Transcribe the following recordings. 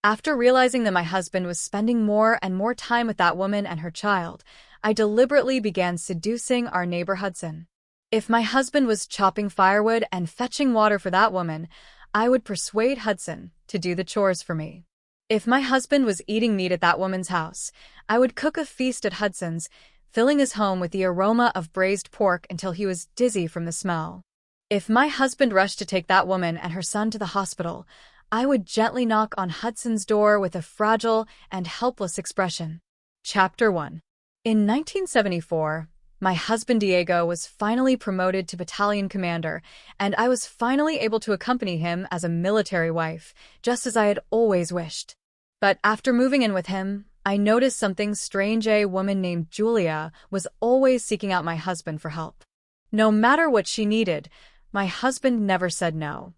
After realizing that my husband was spending more and more time with that woman and her child, I deliberately began seducing our neighbor Hudson. If my husband was chopping firewood and fetching water for that woman, I would persuade Hudson to do the chores for me. If my husband was eating meat at that woman's house, I would cook a feast at Hudson's, filling his home with the aroma of braised pork until he was dizzy from the smell. If my husband rushed to take that woman and her son to the hospital, I would gently knock on Hudson's door with a fragile and helpless expression. Chapter 1. In 1974, my husband Diego was finally promoted to battalion commander, and I was finally able to accompany him as a military wife, just as I had always wished. But after moving in with him, I noticed something strange. A woman named Julia was always seeking out my husband for help. No matter what she needed, my husband never said no.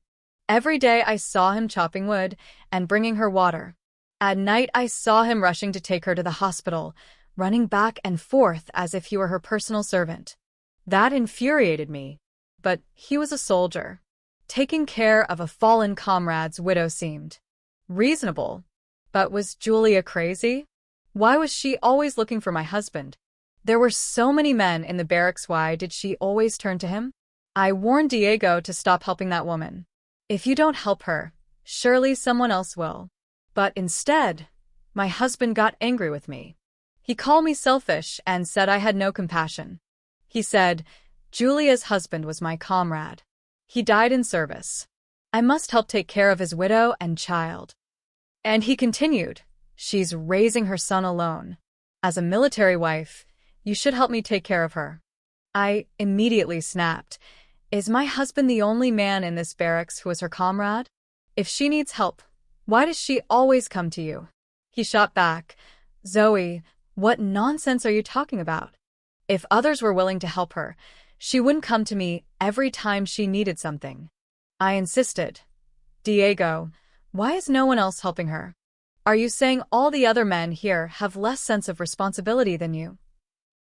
Every day I saw him chopping wood and bringing her water. At night I saw him rushing to take her to the hospital, running back and forth as if he were her personal servant. That infuriated me. But he was a soldier. Taking care of a fallen comrade's widow seemed reasonable. But was Julia crazy? Why was she always looking for my husband? There were so many men in the barracks. Why did she always turn to him? I warned Diego to stop helping that woman. If you don't help her, surely someone else will. But instead, my husband got angry with me. He called me selfish and said I had no compassion. He said, Julia's husband was my comrade. He died in service. I must help take care of his widow and child. And he continued, she's raising her son alone. As a military wife, you should help me take care of her. I immediately snapped. Is my husband the only man in this barracks who is her comrade? If she needs help, why does she always come to you? He shot back, Zoe, what nonsense are you talking about? If others were willing to help her, she wouldn't come to me every time she needed something. I insisted. Diego, why is no one else helping her? Are you saying all the other men here have less sense of responsibility than you?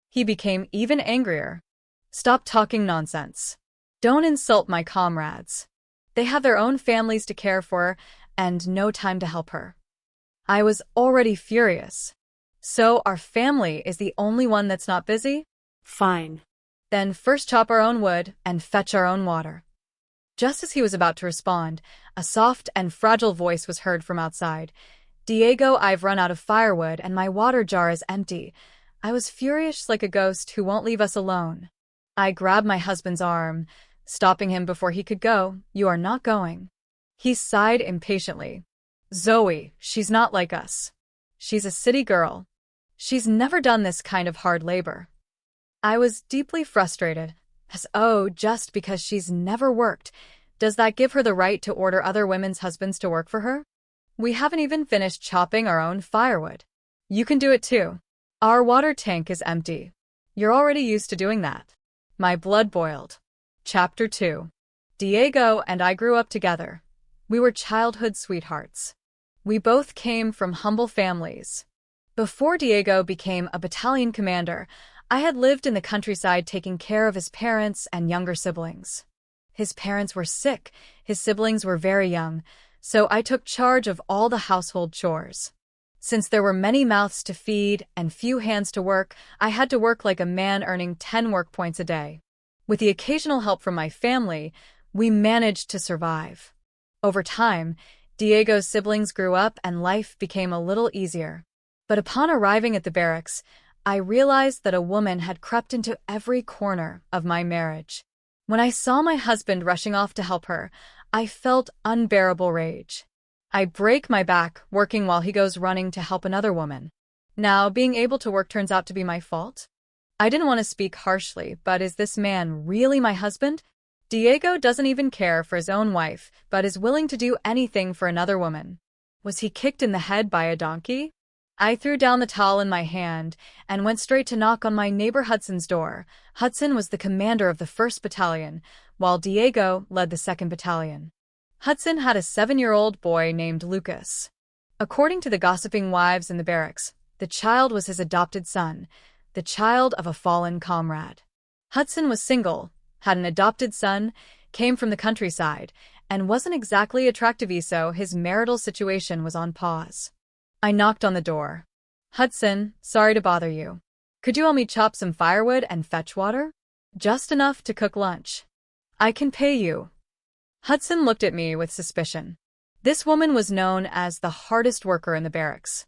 He became even angrier. Stop talking nonsense. Don't insult my comrades. They have their own families to care for and no time to help her. I was already furious. So our family is the only one that's not busy? Fine. Then first chop our own wood and fetch our own water. Just as he was about to respond, a soft and fragile voice was heard from outside. Diego, I've run out of firewood and my water jar is empty. I was furious like a ghost who won't leave us alone. I grabbed my husband's arm, stopping him before he could go. You are not going. He sighed impatiently. Zoe, she's not like us. She's a city girl. She's never done this kind of hard labor. I was deeply frustrated. Just because she's never worked, does that give her the right to order other women's husbands to work for her? We haven't even finished chopping our own firewood. You can do it too. Our water tank is empty. You're already used to doing that. My blood boiled. Chapter 2. Diego and I grew up together. We were childhood sweethearts. We both came from humble families. Before Diego became a battalion commander, I had lived in the countryside taking care of his parents and younger siblings. His parents were sick, his siblings were very young, so I took charge of all the household chores. Since there were many mouths to feed and few hands to work, I had to work like a man, earning 10 work points a day. With the occasional help from my family, we managed to survive. Over time, Diego's siblings grew up and life became a little easier. But upon arriving at the barracks, I realized that a woman had crept into every corner of my marriage. When I saw my husband rushing off to help her, I felt unbearable rage. I break my back working while he goes running to help another woman. Now, being able to work turns out to be my fault? I didn't want to speak harshly, but is this man really my husband? Diego doesn't even care for his own wife, but is willing to do anything for another woman. Was he kicked in the head by a donkey? I threw down the towel in my hand and went straight to knock on my neighbor Hudson's door. Hudson was the commander of the 1st Battalion, while Diego led the 2nd Battalion. Hudson had a 7-year-old boy named Lucas. According to the gossiping wives in the barracks, the child was his adopted son, the child of a fallen comrade. Hudson was single, had an adopted son, came from the countryside, and wasn't exactly attractive, so his marital situation was on pause. I knocked on the door. "Hudson, sorry to bother you. Could you help me chop some firewood and fetch water? Just enough to cook lunch. I can pay you." Hudson looked at me with suspicion. This woman was known as the hardest worker in the barracks.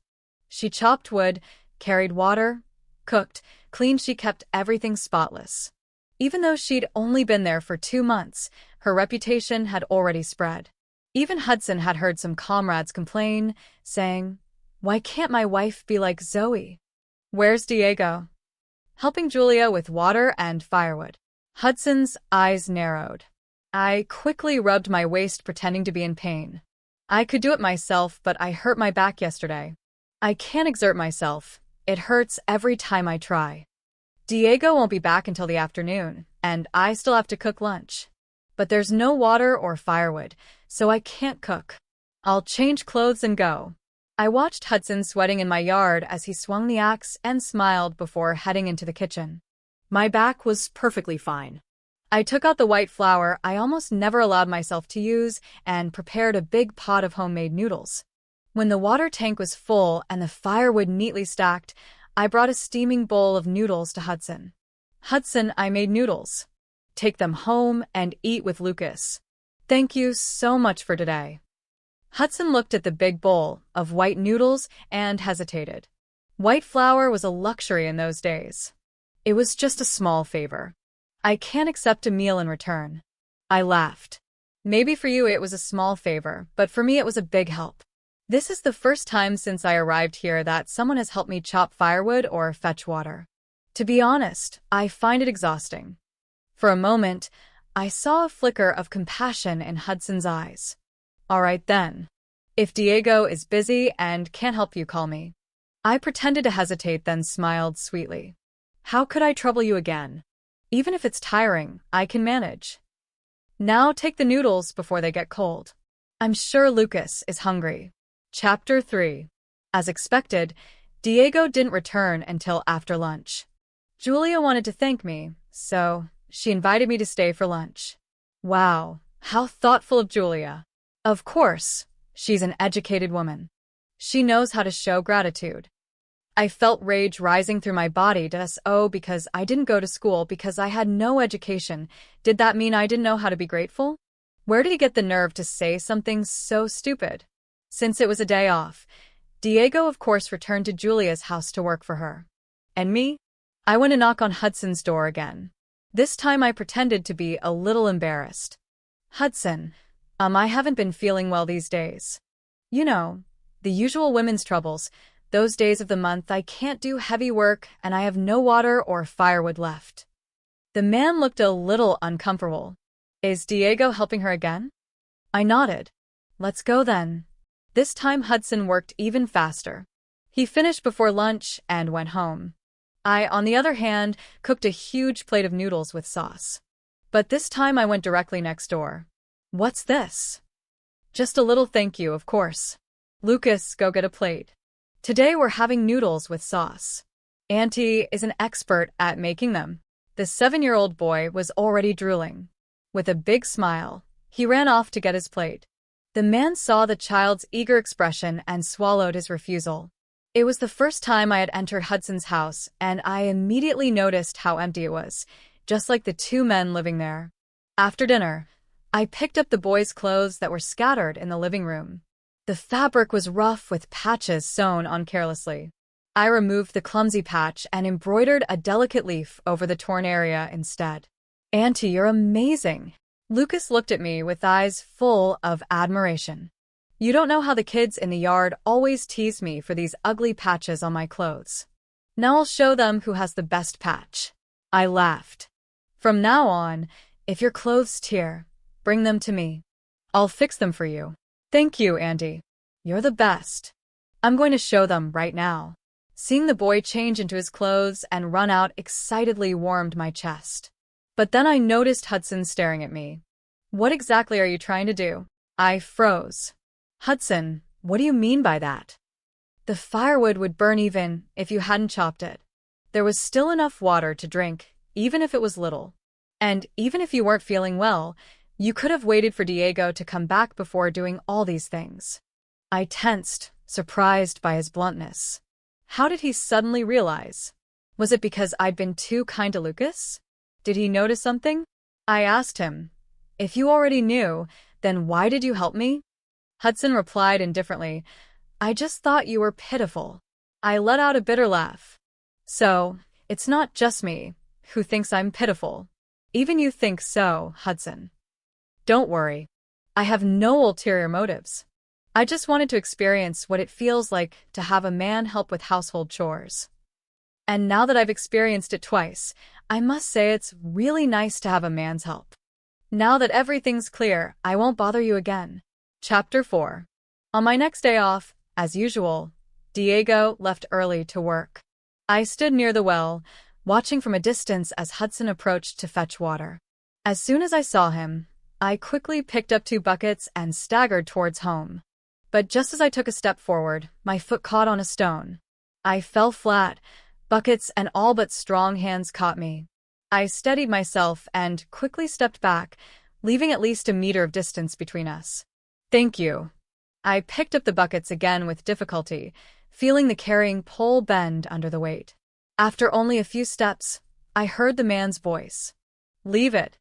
She chopped wood, carried water, cooked, cleaned. She kept everything spotless. Even though she'd only been there for 2 months, her reputation had already spread. Even Hudson had heard some comrades complain, saying, "Why can't my wife be like Zoe? Where's Diego?" Helping Julia with water and firewood. Hudson's eyes narrowed. I quickly rubbed my waist, pretending to be in pain. "I could do it myself, but I hurt my back yesterday. I can't exert myself. It hurts every time I try. Diego won't be back until the afternoon, and I still have to cook lunch. But there's no water or firewood, so I can't cook. I'll change clothes and go." I watched Hudson sweating in my yard as he swung the axe and smiled before heading into the kitchen. My back was perfectly fine. I took out the white flour I almost never allowed myself to use and prepared a big pot of homemade noodles. When the water tank was full and the firewood neatly stacked, I brought a steaming bowl of noodles to Hudson. "Hudson, I made noodles. Take them home and eat with Lucas. Thank you so much for today." Hudson looked at the big bowl of white noodles and hesitated. White flour was a luxury in those days. "It was just a small favor. I can't accept a meal in return." I laughed. "Maybe for you it was a small favor, but for me it was a big help. This is the first time since I arrived here that someone has helped me chop firewood or fetch water. To be honest, I find it exhausting." For a moment, I saw a flicker of compassion in Hudson's eyes. "All right then. If Diego is busy and can't help you, call me." I pretended to hesitate, then smiled sweetly. "How could I trouble you again? Even if it's tiring, I can manage. Now take the noodles before they get cold. I'm sure Lucas is hungry." Chapter 3. As expected, Diego didn't return until after lunch. Julia wanted to thank me, so she invited me to stay for lunch. Wow, how thoughtful of Julia. Of course, she's an educated woman. She knows how to show gratitude. I felt rage rising through my body. Because I didn't go to school, because I had no education. Did that mean I didn't know how to be grateful? Where did he get the nerve to say something so stupid? Since it was a day off, Diego of course returned to Julia's house to work for her. And me? I went to knock on Hudson's door again. This time I pretended to be a little embarrassed. "Hudson, I haven't been feeling well these days. You know, the usual women's troubles. Those days of the month I can't do heavy work and I have no water or firewood left." The man looked a little uncomfortable. "Is Diego helping her again?" I nodded. "Let's go then." This time Hudson worked even faster. He finished before lunch and went home. I, on the other hand, cooked a huge plate of noodles with sauce. But this time I went directly next door. "What's this?" "Just a little thank you, of course. Lucas, go get a plate. Today we're having noodles with sauce. Auntie is an expert at making them." The 7-year-old boy was already drooling. With a big smile, he ran off to get his plate. The man saw the child's eager expression and swallowed his refusal. It was the first time I had entered Hudson's house, and I immediately noticed how empty it was, just like the 2 men living there. After dinner, I picked up the boys' clothes that were scattered in the living room. The fabric was rough with patches sewn on carelessly. I removed the clumsy patch and embroidered a delicate leaf over the torn area instead. "Auntie, you're amazing." Lucas looked at me with eyes full of admiration. "You don't know how the kids in the yard always tease me for these ugly patches on my clothes. Now I'll show them who has the best patch." I laughed. "From now on, if your clothes tear, bring them to me. I'll fix them for you." "Thank you, Auntie. You're the best. I'm going to show them right now." Seeing the boy change into his clothes and run out excitedly warmed my chest. But then I noticed Hudson staring at me. "What exactly are you trying to do?" I froze. "Hudson, what do you mean by that?" "The firewood would burn even if you hadn't chopped it. There was still enough water to drink, even if it was little. And even if you weren't feeling well, You could have waited for Diego to come back before doing all these things. I tensed, surprised by his bluntness. How did he suddenly realize? Was it because I'd been too kind to Lucas? Did he notice something? I asked him. If you already knew, then why did you help me? Hudson replied indifferently, I just thought you were pitiful. I let out a bitter laugh. So, it's not just me who thinks I'm pitiful. Even you think so, Hudson. Don't worry. I have no ulterior motives. I just wanted to experience what it feels like to have a man help with household chores. And now that I've experienced it twice, I must say it's really nice to have a man's help. Now that everything's clear, I won't bother you again. Chapter 4. On my next day off, as usual, Diego left early to work. I stood near the well, watching from a distance as Hudson approached to fetch water. As soon as I saw him, I quickly picked up 2 buckets and staggered towards home. But just as I took a step forward, my foot caught on a stone. I fell flat. Buckets and all but strong hands caught me. I steadied myself and quickly stepped back, leaving at least a meter of distance between us. Thank you. I picked up the buckets again with difficulty, feeling the carrying pole bend under the weight. After only a few steps, I heard the man's voice. Leave it.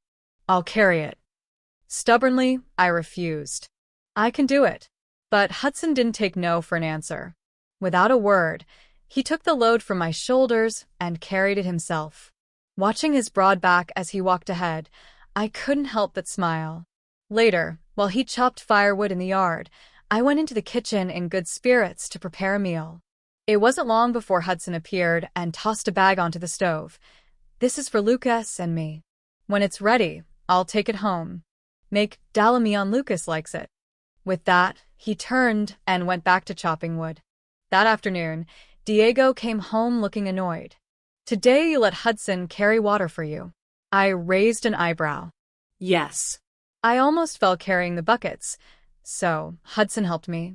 I'll carry it. Stubbornly, I refused. I can do it. But Hudson didn't take no for an answer. Without a word, he took the load from my shoulders and carried it himself. Watching his broad back as he walked ahead, I couldn't help but smile. Later, while he chopped firewood in the yard, I went into the kitchen in good spirits to prepare a meal. It wasn't long before Hudson appeared and tossed a bag onto the stove. This is for Lucas and me. When it's ready, I'll take it home. Make Dalamian Lucas likes it. With that, he turned and went back to chopping wood. That afternoon, Diego came home looking annoyed. Today you let Hudson carry water for you. I raised an eyebrow. Yes. I almost fell carrying the buckets, so Hudson helped me.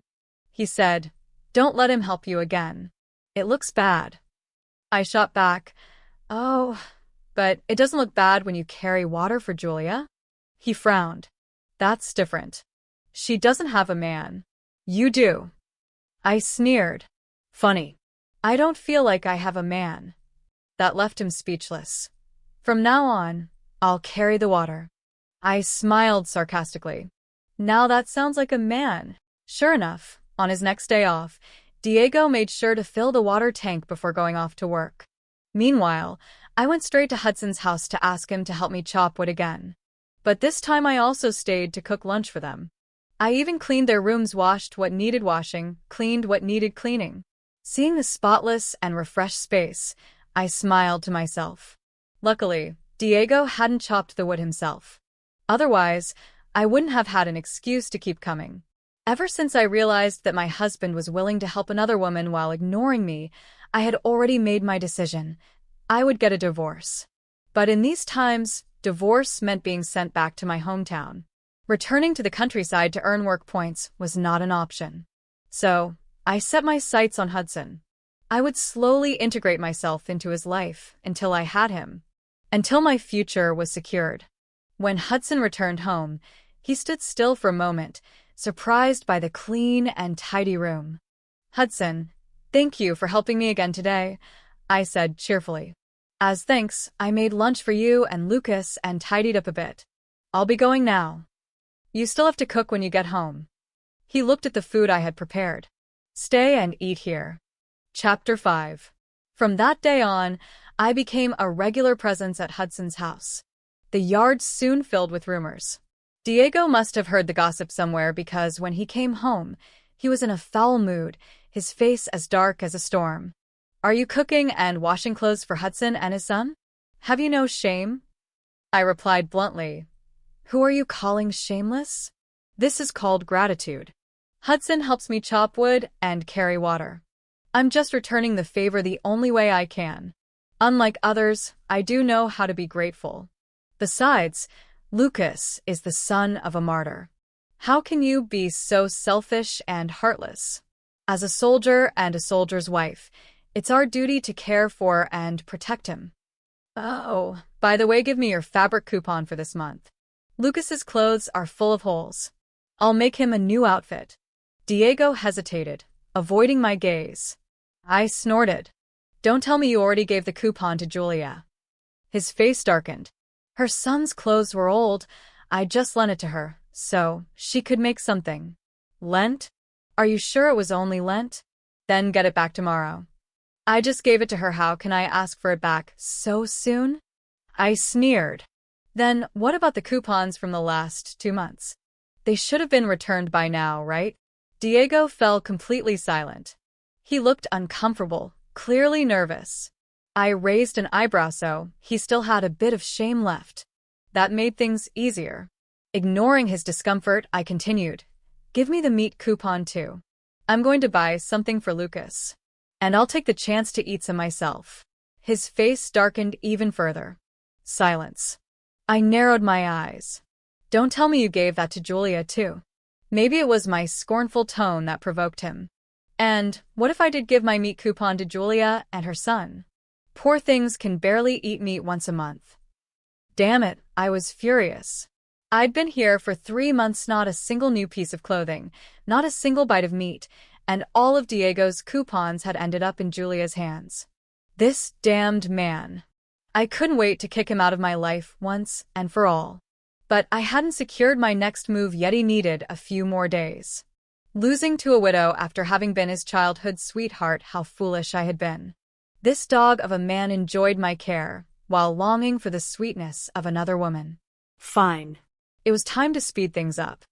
He said, don't let him help you again. It looks bad. I shot back, oh, but it doesn't look bad when you carry water for Julia. He frowned. That's different. She doesn't have a man. You do. I sneered. Funny. I don't feel like I have a man. That left him speechless. From now on, I'll carry the water. I smiled sarcastically. Now that sounds like a man. Sure enough, on his next day off, Diego made sure to fill the water tank before going off to work. Meanwhile, I went straight to Hudson's house to ask him to help me chop wood again. But this time I also stayed to cook lunch for them. I even cleaned their rooms, washed what needed washing, cleaned what needed cleaning. Seeing the spotless and refreshed space, I smiled to myself. Luckily, Diego hadn't chopped the wood himself. Otherwise, I wouldn't have had an excuse to keep coming. Ever since I realized that my husband was willing to help another woman while ignoring me, I had already made my decision. I would get a divorce. But in these times, divorce meant being sent back to my hometown. Returning to the countryside to earn work points was not an option. So, I set my sights on Hudson. I would slowly integrate myself into his life until I had him. Until my future was secured. When Hudson returned home, he stood still for a moment, surprised by the clean and tidy room. Hudson, thank you for helping me again today, I said cheerfully. As thanks, I made lunch for you and Lucas and tidied up a bit. I'll be going now. You still have to cook when you get home. He looked at the food I had prepared. Stay and eat here. Chapter 5. From that day on, I became a regular presence at Hudson's house. The yard soon filled with rumors. Diego must have heard the gossip somewhere because when he came home, he was in a foul mood, his face as dark as a storm. Are you cooking and washing clothes for Hudson and his son? Have you no shame? I replied bluntly. Who are you calling shameless? This is called gratitude. Hudson helps me chop wood and carry water. I'm just returning the favor the only way I can. Unlike others, I do know how to be grateful. Besides, Lucas is the son of a martyr. How can you be so selfish and heartless? As a soldier and a soldier's wife, it's our duty to care for and protect him. Oh, by the way, give me your fabric coupon for this month. Lucas's clothes are full of holes. I'll make him a new outfit. Diego hesitated, avoiding my gaze. I snorted. Don't tell me you already gave the coupon to Julia. His face darkened. Her son's clothes were old. I just lent it to her, so she could make something. Lent? Are you sure it was only lent? Then get it back tomorrow. I just gave it to her. How can I ask for it back so soon? I sneered. Then what about the coupons from the last 2 months? They should have been returned by now, right? Diego fell completely silent. He looked uncomfortable, clearly nervous. I raised an eyebrow, so he still had a bit of shame left. That made things easier. Ignoring his discomfort, I continued. Give me the meat coupon too. I'm going to buy something for Lucas. And I'll take the chance to eat some myself. His face darkened even further. Silence. I narrowed my eyes. Don't tell me you gave that to Julia too. Maybe it was my scornful tone that provoked him. And what if I did give my meat coupon to Julia and her son? Poor things can barely eat meat once a month. Damn it, I was furious. I'd been here for 3 months, not a single new piece of clothing, not a single bite of meat, and all of Diego's coupons had ended up in Julia's hands. This damned man. I couldn't wait to kick him out of my life once and for all. But I hadn't secured my next move yet. He needed a few more days. Losing to a widow after having been his childhood sweetheart, how foolish I had been. This dog of a man enjoyed my care, while longing for the sweetness of another woman. Fine. It was time to speed things up.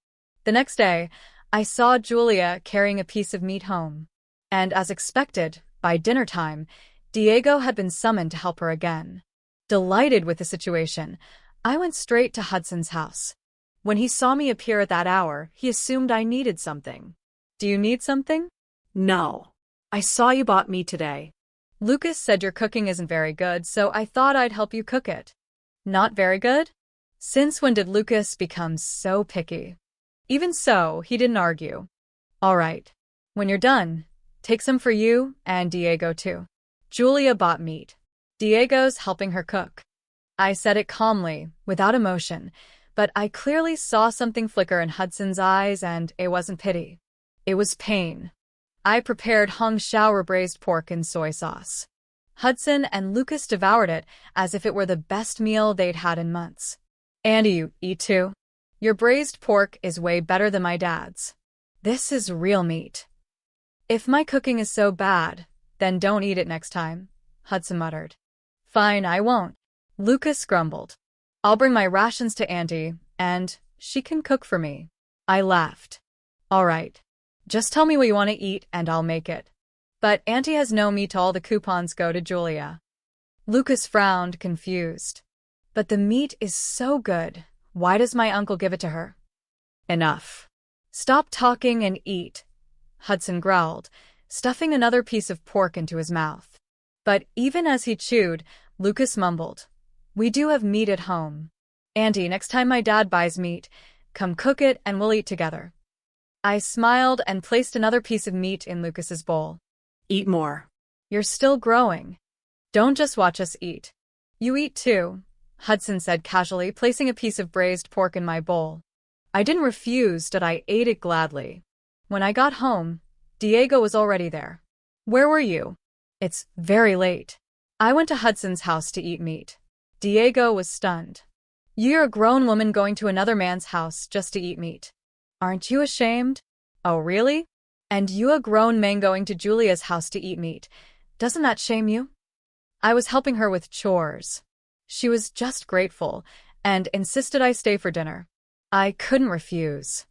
The next day, I saw Julia carrying a piece of meat home. And as expected, by dinner time, Diego had been summoned to help her again. Delighted with the situation, I went straight to Hudson's house. When he saw me appear at that hour, he assumed I needed something. Do you need something? No. I saw you bought meat today. Lucas said your cooking isn't very good, so I thought I'd help you cook it. Not very good? Since when did Lucas become so picky? Even so, he didn't argue. All right. When you're done, take some for you and Diego too. Julia bought meat. Diego's helping her cook. I said it calmly, without emotion, but I clearly saw something flicker in Hudson's eyes, and it wasn't pity. It was pain. I prepared hung shower braised pork in soy sauce. Hudson and Lucas devoured it as if it were the best meal they'd had in months. Andy, you eat too? Your braised pork is way better than my dad's. This is real meat. If my cooking is so bad, then don't eat it next time, Hudson muttered. Fine, I won't. Lucas grumbled. I'll bring my rations to Auntie, and she can cook for me. I laughed. All right. Just tell me what you want to eat and I'll make it. But Auntie has no meat. All the coupons go to Julia. Lucas frowned, confused. But the meat is so good. Why does my uncle give it to her? Enough. Stop talking and eat, Hudson growled, stuffing another piece of pork into his mouth. But even as he chewed, Lucas mumbled, We do have meat at home. Auntie, next time my dad buys meat, come cook it and we'll eat together. I smiled and placed another piece of meat in Lucas's bowl. Eat more. You're still growing. Don't just watch us eat. You eat too, Hudson said casually, placing a piece of braised pork in my bowl. I didn't refuse, but I ate it gladly. When I got home, Diego was already there. Where were you? It's very late. I went to Hudson's house to eat meat. Diego was stunned. You're a grown woman going to another man's house just to eat meat. Aren't you ashamed? Oh, really? And you a grown man going to Julia's house to eat meat. Doesn't that shame you? I was helping her with chores. She was just grateful and insisted I stay for dinner. I couldn't refuse.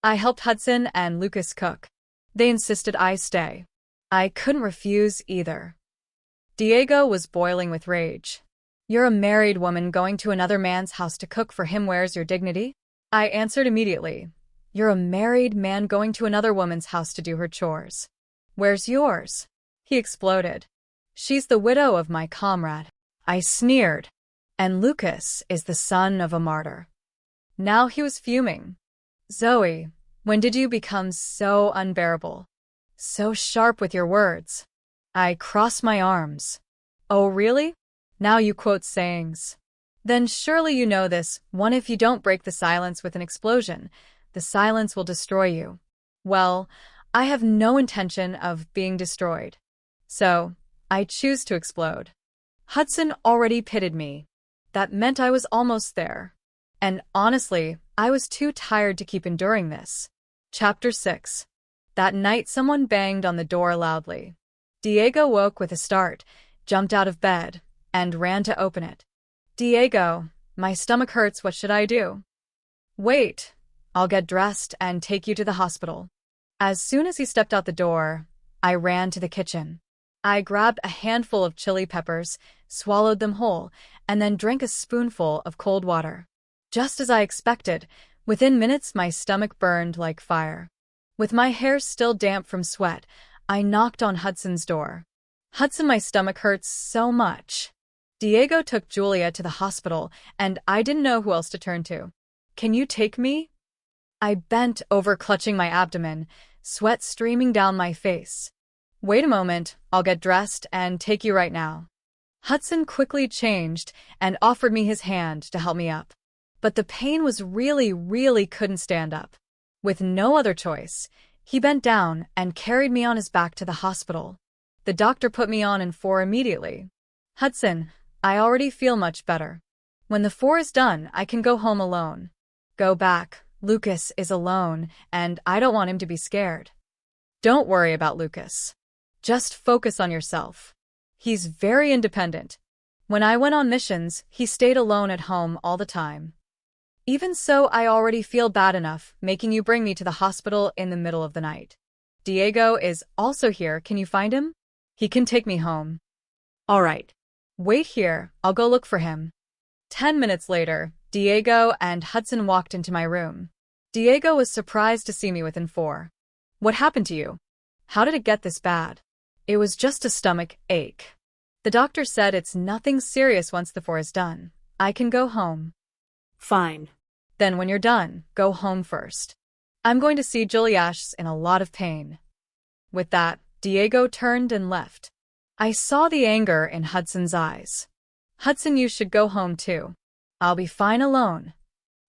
I helped Hudson and Lucas cook. They insisted I stay. I couldn't refuse either. Diego was boiling with rage. You're a married woman going to another man's house to cook for him. Where's your dignity? I answered immediately. You're a married man going to another woman's house to do her chores. Where's yours? He exploded. She's the widow of my comrade. I sneered. And Lucas is the son of a martyr. Now he was fuming. Zoe, when did you become so unbearable? So sharp with your words. I crossed my arms. Oh, really? Now you quote sayings. Then surely you know this one. If you don't break the silence with an explosion, the silence will destroy you. Well, I have no intention of being destroyed. So, I choose to explode. Hudson already pitied me. That meant I was almost there. And honestly, I was too tired to keep enduring this. Chapter 6. That night someone banged on the door loudly. Diego woke with a start, jumped out of bed, and ran to open it. Diego, my stomach hurts, what should I do? Wait, I'll get dressed and take you to the hospital. As soon as he stepped out the door, I ran to the kitchen. I grabbed a handful of chili peppers, swallowed them whole, and then drank a spoonful of cold water. Just as I expected, within minutes my stomach burned like fire. With my hair still damp from sweat, I knocked on Hudson's door. Hudson, my stomach hurts so much. Diego took Julia to the hospital, and I didn't know who else to turn to. Can you take me? I bent over, clutching my abdomen, sweat streaming down my face. Wait a moment, I'll get dressed and take you right now. Hudson quickly changed and offered me his hand to help me up. But the pain was really couldn't stand up. With no other choice, he bent down and carried me on his back to the hospital. The doctor put me on N4 immediately. Hudson, I already feel much better. When the 4 is done, I can go home alone. Go back. Lucas is alone, and I don't want him to be scared. Don't worry about Lucas. Just focus on yourself. He's very independent. When I went on missions, he stayed alone at home all the time. Even so, I already feel bad enough making you bring me to the hospital in the middle of the night. Diego is also here. Can you find him? He can take me home. All right. Wait here. I'll go look for him. 10 minutes later, Diego and Hudson walked into my room. Diego was surprised to see me within 4. What happened to you? How did it get this bad? It was just a stomach ache. The doctor said it's nothing serious. Once the 4 is done, I can go home. Fine. Then when you're done, go home first. I'm going to see Julia's in a lot of pain. With that, Diego turned and left. I saw the anger in Hudson's eyes. Hudson, you should go home too. I'll be fine alone.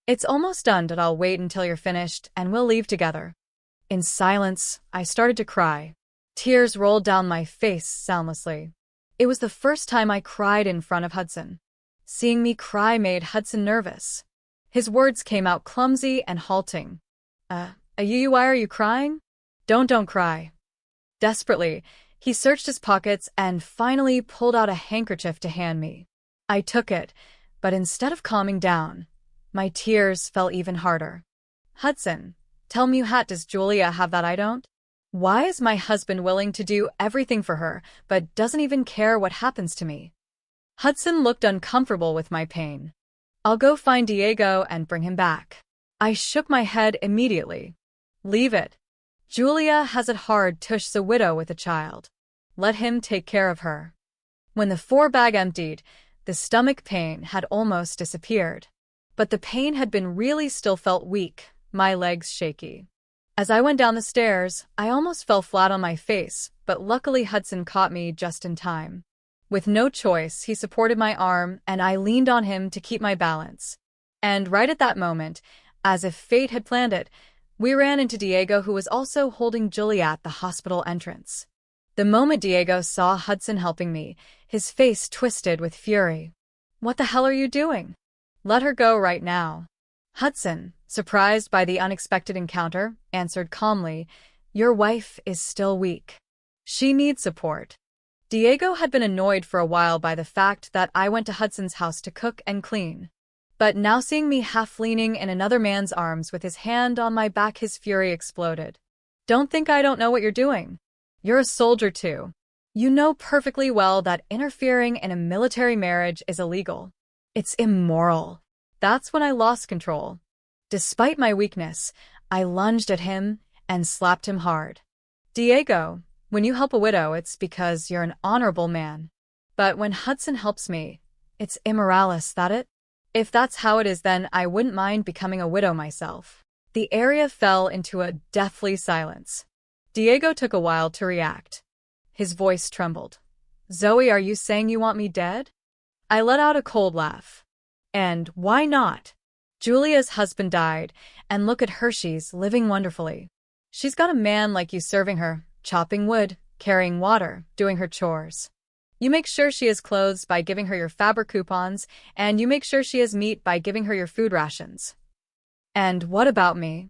It's almost done, but I'll wait until you're finished and we'll leave together. In silence, I started to cry. Tears rolled down my face soundlessly. It was the first time I cried in front of Hudson. Seeing me cry made Hudson nervous. His words came out clumsy and halting. Why are you crying? Don't cry. Desperately, he searched his pockets and finally pulled out a handkerchief to hand me. I took it, but instead of calming down, my tears fell even harder. Hudson, tell me, does Julia have that I don't? Why is my husband willing to do everything for her, but doesn't even care what happens to me? Hudson looked uncomfortable with my pain. I'll go find Diego and bring him back. I shook my head immediately. Leave it. Julia has it hard. Tush's a widow with a child. Let him take care of her. When the 4 bag emptied, the stomach pain had almost disappeared. But the pain had been really still felt weak, my legs shaky. As I went down the stairs, I almost fell flat on my face, but luckily Hudson caught me just in time. With no choice, he supported my arm and I leaned on him to keep my balance. And right at that moment, as if fate had planned it, we ran into Diego, who was also holding Julia at the hospital entrance. The moment Diego saw Hudson helping me, his face twisted with fury. What the hell are you doing? Let her go right now. Hudson, surprised by the unexpected encounter, answered calmly, Your wife is still weak. She needs support. Diego had been annoyed for a while by the fact that I went to Hudson's house to cook and clean. But now seeing me half leaning in another man's arms with his hand on my back, his fury exploded. Don't think I don't know what you're doing. You're a soldier too. You know perfectly well that interfering in a military marriage is illegal. It's immoral. That's when I lost control. Despite my weakness, I lunged at him and slapped him hard. Diego, when you help a widow, it's because you're an honorable man. But when Hudson helps me, it's immoralist, that it? If that's how it is, then I wouldn't mind becoming a widow myself. The area fell into a deathly silence. Diego took a while to react. His voice trembled. Zoe, are you saying you want me dead? I let out a cold laugh. And why not? Julia's husband died, and look at her, she's living wonderfully. She's got a man like you serving her, chopping wood, carrying water, doing her chores. You make sure she has clothes by giving her your fabric coupons, and you make sure she has meat by giving her your food rations. And what about me?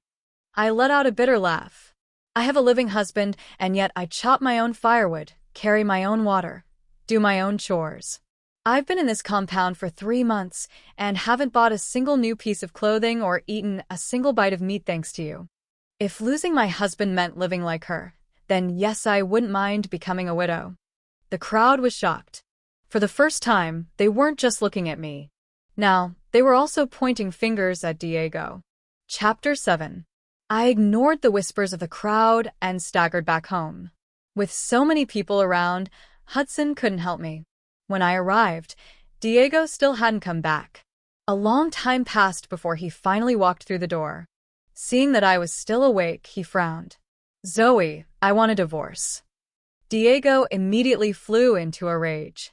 I let out a bitter laugh. I have a living husband, and yet I chop my own firewood, carry my own water, do my own chores. I've been in this compound for 3 months and haven't bought a single new piece of clothing or eaten a single bite of meat thanks to you. If losing my husband meant living like her, then yes, I wouldn't mind becoming a widow. The crowd was shocked. For the first time, they weren't just looking at me. Now, they were also pointing fingers at Diego. Chapter 7. I ignored the whispers of the crowd and staggered back home. With so many people around, Hudson couldn't help me. When I arrived, Diego still hadn't come back. A long time passed before he finally walked through the door. Seeing that I was still awake, he frowned. Zoe, I want a divorce. Diego immediately flew into a rage.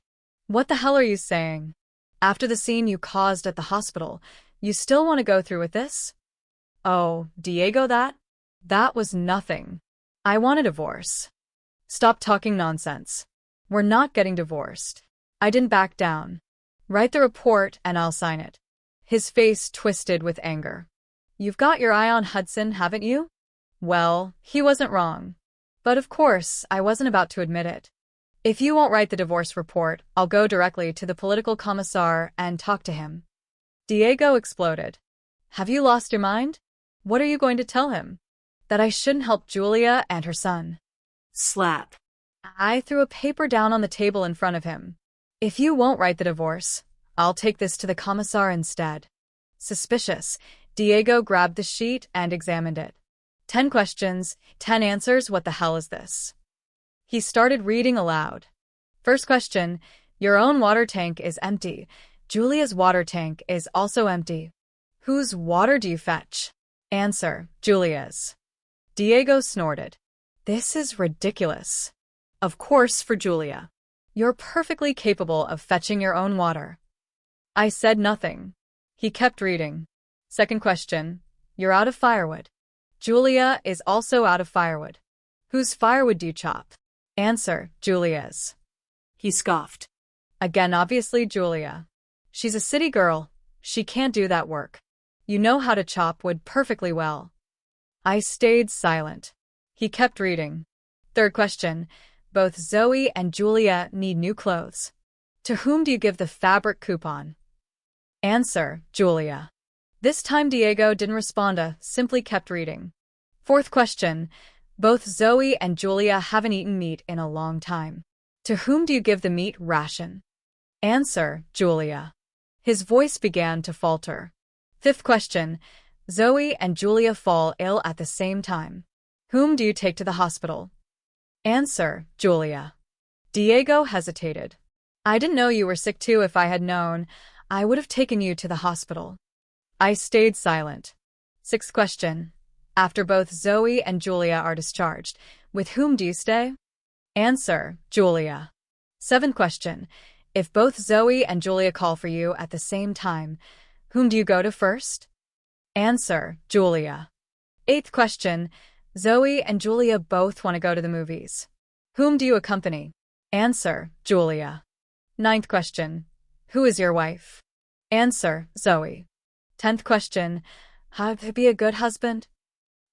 What the hell are you saying? After the scene you caused at the hospital, you still want to go through with this? Oh, Diego, that was nothing. I want a divorce. Stop talking nonsense. We're not getting divorced. I didn't back down. Write the report and I'll sign it. His face twisted with anger. You've got your eye on Hudson, haven't you? Well, he wasn't wrong. But of course, I wasn't about to admit it. If you won't write the divorce report, I'll go directly to the political commissar and talk to him. Diego exploded. Have you lost your mind? What are you going to tell him? That I shouldn't help Julia and her son. Slap. I threw a paper down on the table in front of him. If you won't write the divorce, I'll take this to the commissar instead. Suspicious, Diego grabbed the sheet and examined it. 10 questions, 10 answers, what the hell is this? He started reading aloud. First question, your own water tank is empty. Julia's water tank is also empty. Whose water do you fetch? Answer, Julia's. Diego snorted. This is ridiculous. Of course for Julia. You're perfectly capable of fetching your own water. I said nothing. He kept reading. Second question, you're out of firewood. Julia is also out of firewood. Whose firewood do you chop? Answer, Julia's. He scoffed. Again, obviously Julia. She's a city girl. She can't do that work. You know how to chop wood perfectly well. I stayed silent. He kept reading. Third question, both Zoe and Julia need new clothes. To whom do you give the fabric coupon? Answer, Julia. This time Diego didn't respond, simply kept reading. Fourth question, both Zoe and Julia haven't eaten meat in a long time. To whom do you give the meat ration? Answer, Julia. His voice began to falter. Fifth question, Zoe and Julia fall ill at the same time. Whom do you take to the hospital? Answer, Julia. Diego hesitated. I didn't know you were sick too. If I had known, I would have taken you to the hospital. I stayed silent. Sixth question. After both Zoe and Julia are discharged, with whom do you stay? Answer, Julia. Seventh question. If both Zoe and Julia call for you at the same time, whom do you go to first? Answer, Julia. Eighth question. Zoe and Julia both want to go to the movies. Whom do you accompany? Answer, Julia. Ninth question. Who is your wife? Answer, Zoe. 10th question. How to be a good husband?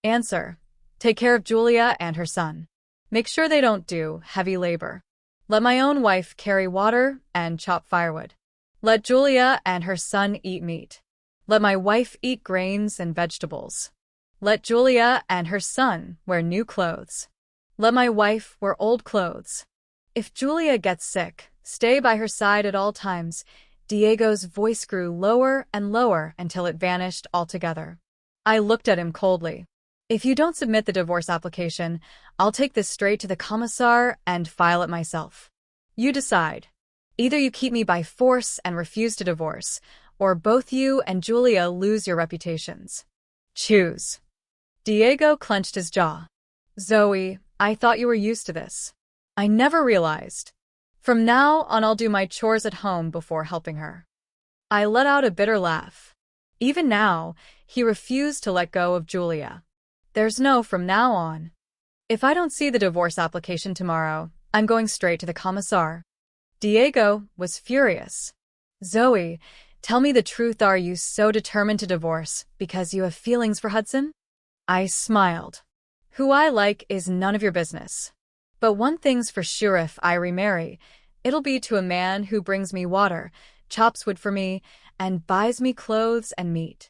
Answer. Take care of Julia and her son. Make sure they don't do heavy labor. Let my own wife carry water and chop firewood. Let Julia and her son eat meat. Let my wife eat grains and vegetables. Let Julia and her son wear new clothes. Let my wife wear old clothes. If Julia gets sick, stay by her side at all times. Diego's voice grew lower and lower until it vanished altogether. I looked at him coldly. If you don't submit the divorce application, I'll take this straight to the commissar and file it myself. You decide. Either you keep me by force and refuse to divorce, or both you and Julia lose your reputations. Choose. Diego clenched his jaw. Zoe, I thought you were used to this. I never realized. From now on, I'll do my chores at home before helping her. I let out a bitter laugh. Even now, he refused to let go of Julia. There's no from now on. If I don't see the divorce application tomorrow, I'm going straight to the commissar. Diego was furious. Zoe, tell me the truth. Are you so determined to divorce because you have feelings for Hudson? I smiled. Who I like is none of your business. But one thing's for sure, if I remarry, it'll be to a man who brings me water, chops wood for me, and buys me clothes and meat.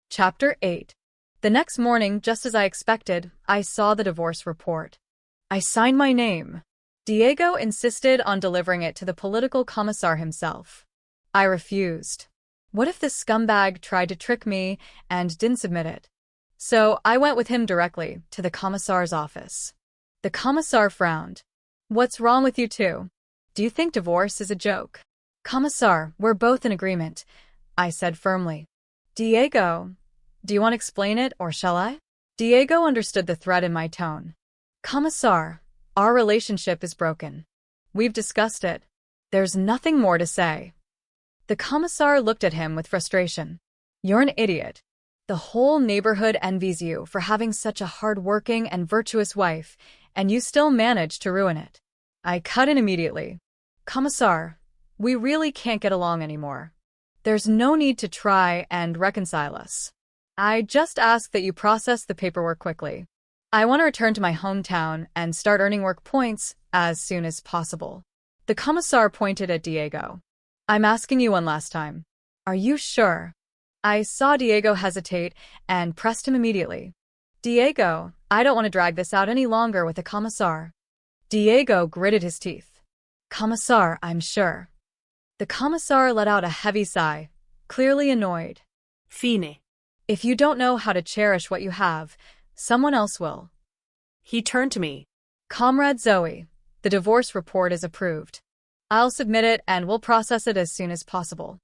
Chapter 8. The next morning, just as I expected, I saw the divorce report. I signed my name. Diego insisted on delivering it to the political commissar himself. I refused. What if this scumbag tried to trick me and didn't submit it? So I went with him directly to the commissar's office. The commissar frowned. What's wrong with you two? Do you think divorce is a joke? Commissar, we're both in agreement, I said firmly. Diego, do you want to explain it, or shall I? Diego understood the threat in my tone. Commissar, our relationship is broken. We've discussed it. There's nothing more to say. The commissar looked at him with frustration. You're an idiot. The whole neighborhood envies you for having such a hard-working and virtuous wife, and you still managed to ruin it. I cut in immediately. Commissar, we really can't get along anymore. There's no need to try and reconcile us. I just ask that you process the paperwork quickly. I want to return to my hometown and start earning work points as soon as possible. The commissar pointed at Diego. I'm asking you one last time. Are you sure? I saw Diego hesitate and pressed him immediately. Diego, I don't want to drag this out any longer with the commissar. Diego gritted his teeth. Commissar, I'm sure. The commissar let out a heavy sigh, clearly annoyed. Fine. If you don't know how to cherish what you have, someone else will. He turned to me. Comrade Zoe, the divorce report is approved. I'll submit it and we'll process it as soon as possible.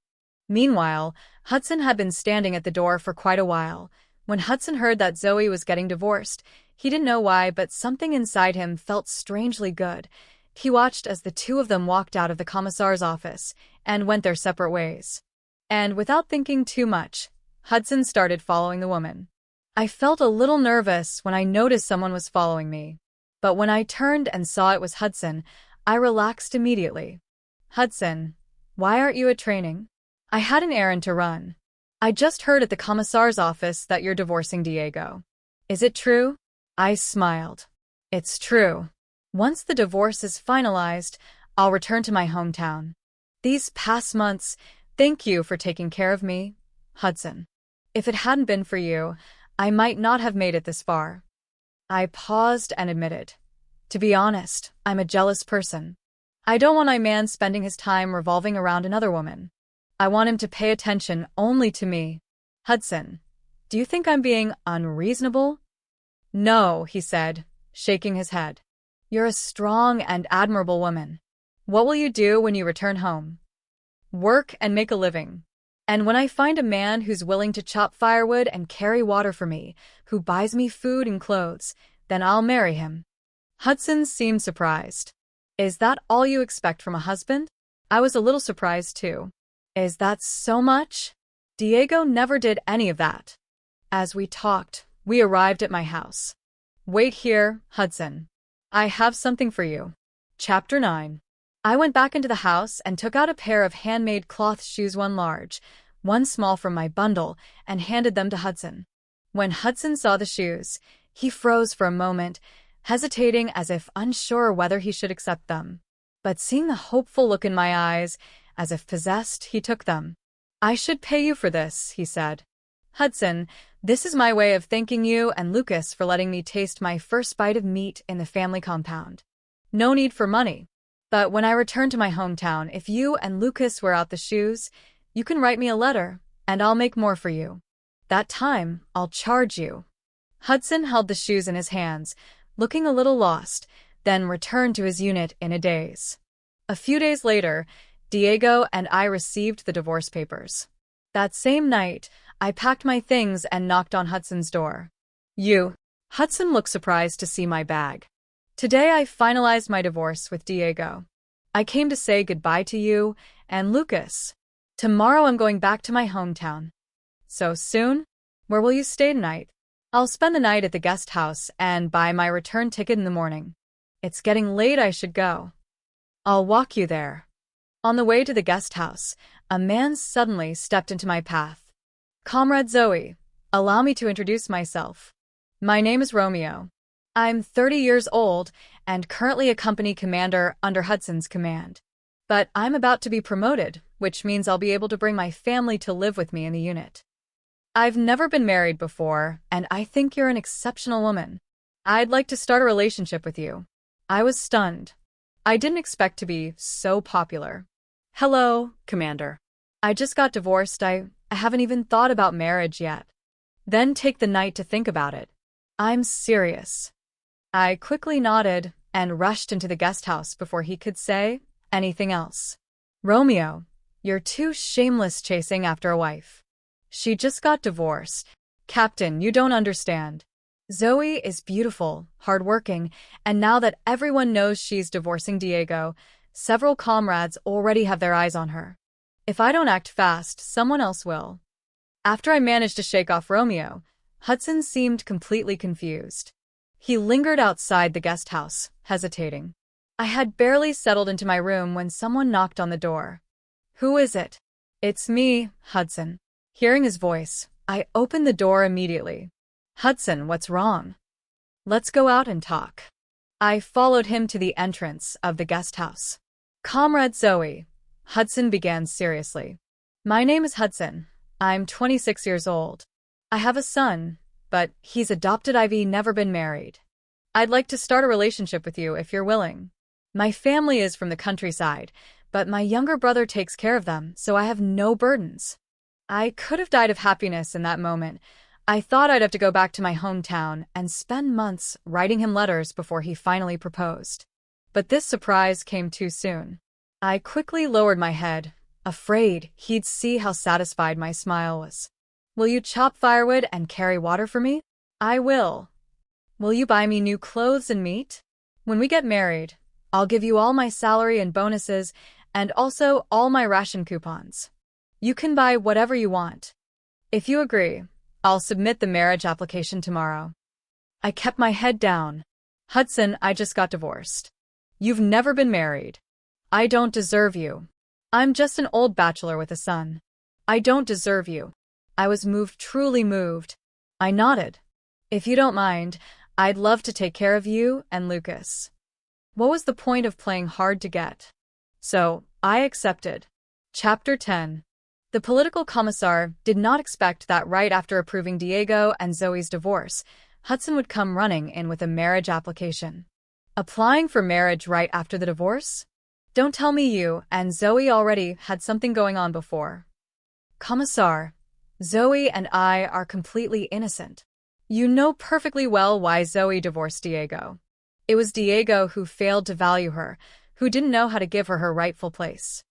Meanwhile, Hudson had been standing at the door for quite a while. When Hudson heard that Zoe was getting divorced, he didn't know why, but something inside him felt strangely good. He watched as the two of them walked out of the commissar's office and went their separate ways. And without thinking too much, Hudson started following the woman. I felt a little nervous when I noticed someone was following me. But when I turned and saw it was Hudson, I relaxed immediately. Hudson, why aren't you at training? I had an errand to run. I just heard at the commissar's office that you're divorcing Diego. Is it true? I smiled. It's true. Once the divorce is finalized, I'll return to my hometown. These past months, thank you for taking care of me, Hudson. If it hadn't been for you, I might not have made it this far. I paused and admitted. To be honest, I'm a jealous person. I don't want my man spending his time revolving around another woman. I want him to pay attention only to me. Hudson, do you think I'm being unreasonable? No, he said, shaking his head. You're a strong and admirable woman. What will you do when you return home? Work and make a living. And when I find a man who's willing to chop firewood and carry water for me, who buys me food and clothes, then I'll marry him. Hudson seemed surprised. Is that all you expect from a husband? I was a little surprised too. Is that so much? Diego never did any of that. As we talked, we arrived at my house. Wait here, Hudson. I have something for you. Chapter 9. I went back into the house and took out a pair of handmade cloth shoes, one large, one small, from my bundle, and handed them to Hudson. When Hudson saw the shoes, he froze for a moment, hesitating as if unsure whether he should accept them. But seeing the hopeful look in my eyes, as if possessed, he took them. I should pay you for this, he said. Hudson, this is my way of thanking you and Lucas for letting me taste my first bite of meat in the family compound. No need for money. But when I return to my hometown, if you and Lucas wear out the shoes, you can write me a letter, and I'll make more for you. That time, I'll charge you. Hudson held the shoes in his hands, looking a little lost, then returned to his unit in a daze. A few days later, Diego and I received the divorce papers. That same night, I packed my things and knocked on Hudson's door. Hudson looked surprised to see my bag. Today I finalized my divorce with Diego. I came to say goodbye to you and Lucas. Tomorrow I'm going back to my hometown. So soon? Where will you stay tonight? I'll spend the night at the guest house and buy my return ticket in the morning. It's getting late, I should go. I'll walk you there. On the way to the guest house, a man suddenly stepped into my path. Comrade Zoe, allow me to introduce myself. My name is Romeo. I'm 30 years old and currently a company commander under Hudson's command. But I'm about to be promoted, which means I'll be able to bring my family to live with me in the unit. I've never been married before, and I think you're an exceptional woman. I'd like to start a relationship with you. I was stunned. I didn't expect to be so popular. Hello, Commander. I just got divorced. I haven't even thought about marriage yet. Then take the night to think about it. I'm serious. I quickly nodded and rushed into the guest house before he could say anything else. Romeo, you're too shameless chasing after a wife. She just got divorced. Captain, you don't understand. Zoe is beautiful, hardworking, and now that everyone knows she's divorcing Diego, several comrades already have their eyes on her. If I don't act fast, someone else will. After I managed to shake off Romeo, Hudson seemed completely confused. He lingered outside the guest house, hesitating. I had barely settled into my room when someone knocked on the door. Who is it? It's me, Hudson. Hearing his voice, I opened the door immediately. Hudson, what's wrong? Let's go out and talk. I followed him to the entrance of the guest house. Comrade Zoe, Hudson began seriously. My name is Hudson. I'm 26 years old. I have a son, but he's adopted. I've never been married. I'd like to start a relationship with you if you're willing. My family is from the countryside, but my younger brother takes care of them, so I have no burdens. I could have died of happiness in that moment. I thought I'd have to go back to my hometown and spend months writing him letters before he finally proposed. But this surprise came too soon. I quickly lowered my head, afraid he'd see how satisfied my smile was. Will you chop firewood and carry water for me? I will. Will you buy me new clothes and meat? When we get married, I'll give you all my salary and bonuses, and also all my ration coupons. You can buy whatever you want. If you agree, I'll submit the marriage application tomorrow. I kept my head down. Hudson, I just got divorced. You've never been married. I don't deserve you. I'm just an old bachelor with a son. I don't deserve you. I was moved, truly moved. I nodded. If you don't mind, I'd love to take care of you and Lucas. What was the point of playing hard to get? So, I accepted. Chapter 10. The political commissar did not expect that right after approving Diego and Zoe's divorce, Hudson would come running in with a marriage application. Applying for marriage right after the divorce? Don't tell me you and Zoe already had something going on before. Commissar, Zoe and I are completely innocent. You know perfectly well why Zoe divorced Diego. It was Diego who failed to value her, who didn't know how to give her her rightful place.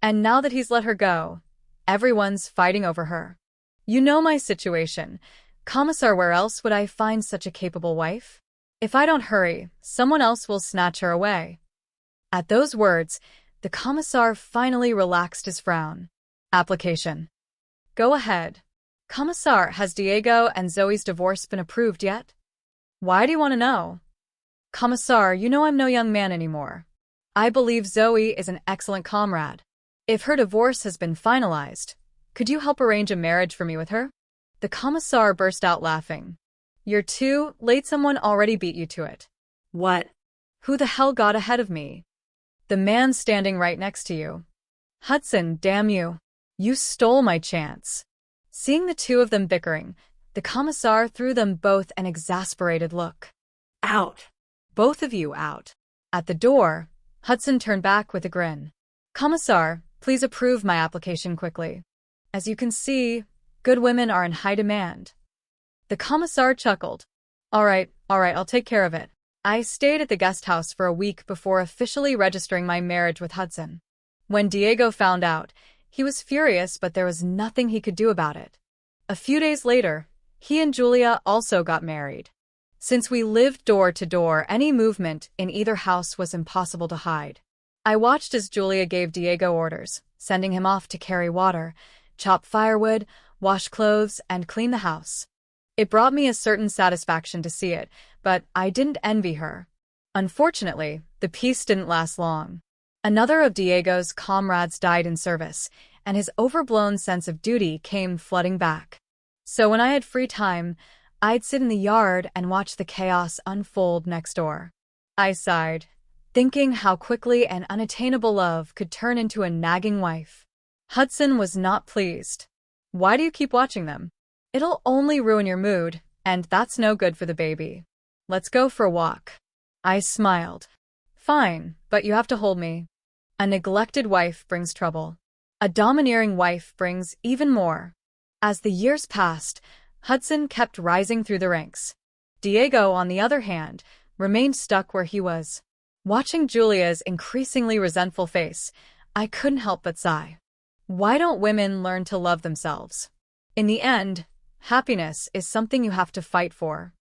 And now that he's let her go, everyone's fighting over her. You know my situation. Commissar, where else would I find such a capable wife? If I don't hurry, someone else will snatch her away. At those words, the commissar finally relaxed his frown. Application. Go ahead. Commissar, has Diego and Zoe's divorce been approved yet? Why do you want to know? Commissar, you know I'm no young man anymore. I believe Zoe is an excellent comrade. If her divorce has been finalized, could you help arrange a marriage for me with her? The commissar burst out laughing. You're too late, someone already beat you to it. What? Who the hell got ahead of me? The man standing right next to you. Hudson, damn you. You stole my chance. Seeing the two of them bickering, the commissar threw them both an exasperated look. Out. Both of you out. At the door, Hudson turned back with a grin. Commissar, please approve my application quickly. As you can see, good women are in high demand. The commissar chuckled. All right, I'll take care of it. I stayed at the guest house for a week before officially registering my marriage with Hudson. When Diego found out, he was furious, but there was nothing he could do about it. A few days later, he and Julia also got married. Since we lived door to door, any movement in either house was impossible to hide. I watched as Julia gave Diego orders, sending him off to carry water, chop firewood, wash clothes, and clean the house. It brought me a certain satisfaction to see it, but I didn't envy her. Unfortunately, the peace didn't last long. Another of Diego's comrades died in service, and his overblown sense of duty came flooding back. So when I had free time, I'd sit in the yard and watch the chaos unfold next door. I sighed, thinking how quickly an unattainable love could turn into a nagging wife. Hudson was not pleased. "Why do you keep watching them? It'll only ruin your mood, and that's no good for the baby. Let's go for a walk." I smiled. "Fine, but you have to hold me." A neglected wife brings trouble. A domineering wife brings even more. As the years passed, Hudson kept rising through the ranks. Diego, on the other hand, remained stuck where he was. Watching Julia's increasingly resentful face, I couldn't help but sigh. Why don't women learn to love themselves? In the end, happiness is something you have to fight for.